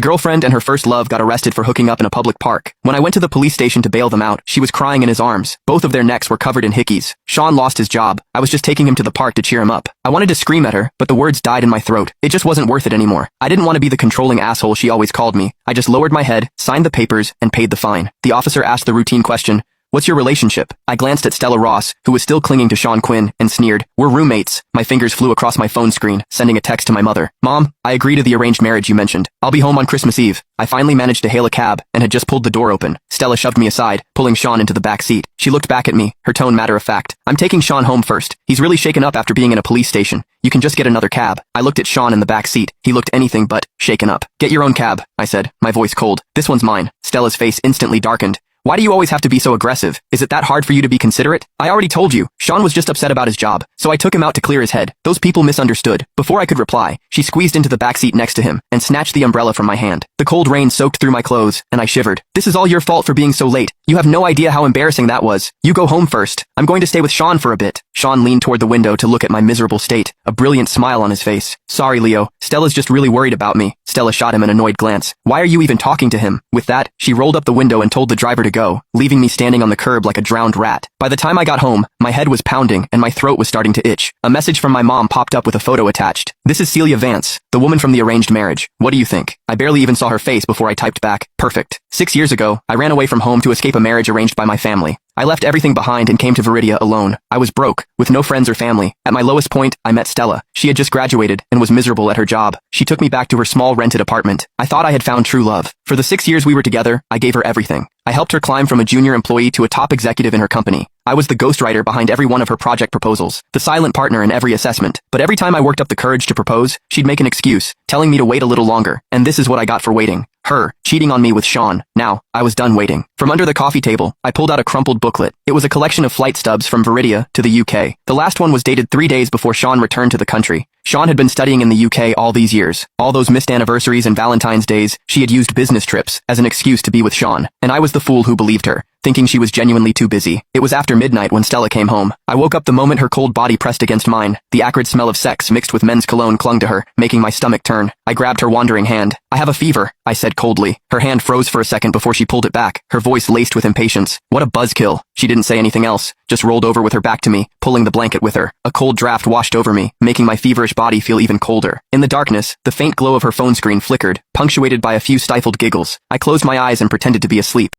Girlfriend and her first love got arrested for hooking up in a public park. When I went to the police station to bail them out, she was crying in his arms. Both of their necks were covered in hickeys. Sean lost his job. I was just taking him to the park to cheer him up. I wanted to scream at her, but the words died in my throat. It just wasn't worth it anymore. I didn't want to be the controlling asshole she always called me. I just lowered my head, signed the papers, and paid the fine. The officer asked the routine question, "What's your relationship?" I glanced at Stella Ross, who was still clinging to Sean Quinn, and sneered, "We're roommates." My fingers flew across my phone screen, sending a text to my mother. "Mom, I agree to the arranged marriage you mentioned. I'll be home on Christmas Eve." I finally managed to hail a cab, and had just pulled the door open. Stella shoved me aside, pulling Sean into the back seat. She looked back at me, her tone matter-of-fact. "I'm taking Sean home first. He's really shaken up after being in a police station. You can just get another cab." I looked at Sean in the back seat. He looked anything but shaken up. "Get your own cab," I said, my voice cold. "This one's mine." Stella's face instantly darkened. "Why do you always have to be so aggressive? Is it that hard for you to be considerate? I already told you, Sean was just upset about his job, so I took him out to clear his head. Those people misunderstood." Before I could reply, she squeezed into the backseat next to him and snatched the umbrella from my hand. The cold rain soaked through my clothes, and I shivered. "This is all your fault for being so late. You have no idea how embarrassing that was. You go home first. I'm going to stay with Sean for a bit." Sean leaned toward the window to look at my miserable state, a brilliant smile on his face. "Sorry, Leo. Stella's just really worried about me." Stella shot him an annoyed glance. "Why are you even talking to him?" With that, she rolled up the window and told the driver to go, leaving me standing on the curb like a drowned rat. By the time I got home, my head was pounding and my throat was starting to itch. A message from my mom popped up with a photo attached. "This is Celia Vance, the woman from the arranged marriage. What do you think?" I barely even saw her face before I typed back, "Perfect." 6 years ago, I ran away from home to escape a marriage arranged by my family. I left everything behind and came to Viridia alone. I was broke, with no friends or family. At my lowest point, I met Stella. She had just graduated and was miserable at her job. She took me back to her small rented apartment. I thought I had found true love. For the 6 years we were together, I gave her everything. I helped her climb from a junior employee to a top executive in her company. I was the ghostwriter behind every one of her project proposals, the silent partner in every assessment. But every time I worked up the courage to propose, she'd make an excuse, telling me to wait a little longer. And this is what I got for waiting. Her, cheating on me with Sean. Now, I was done waiting. From under the coffee table, I pulled out a crumpled booklet. It was a collection of flight stubs from Viridia to the UK. The last one was dated 3 days before Sean returned to the country. Sean had been studying in the UK all these years. All those missed anniversaries and Valentine's days, she had used business trips as an excuse to be with Sean. And I was the fool who believed her, thinking she was genuinely too busy. It was after midnight when Stella came home. I woke up the moment her cold body pressed against mine. The acrid smell of sex mixed with men's cologne clung to her, making my stomach turn. I grabbed her wandering hand. "I have a fever," I said coldly. Her hand froze for a second before she pulled it back, her voice laced with impatience. "What a buzzkill." She didn't say anything else, just rolled over with her back to me, pulling the blanket with her. A cold draft washed over me, making my feverish body feel even colder. In the darkness, the faint glow of her phone screen flickered, punctuated by a few stifled giggles. I closed my eyes and pretended to be asleep.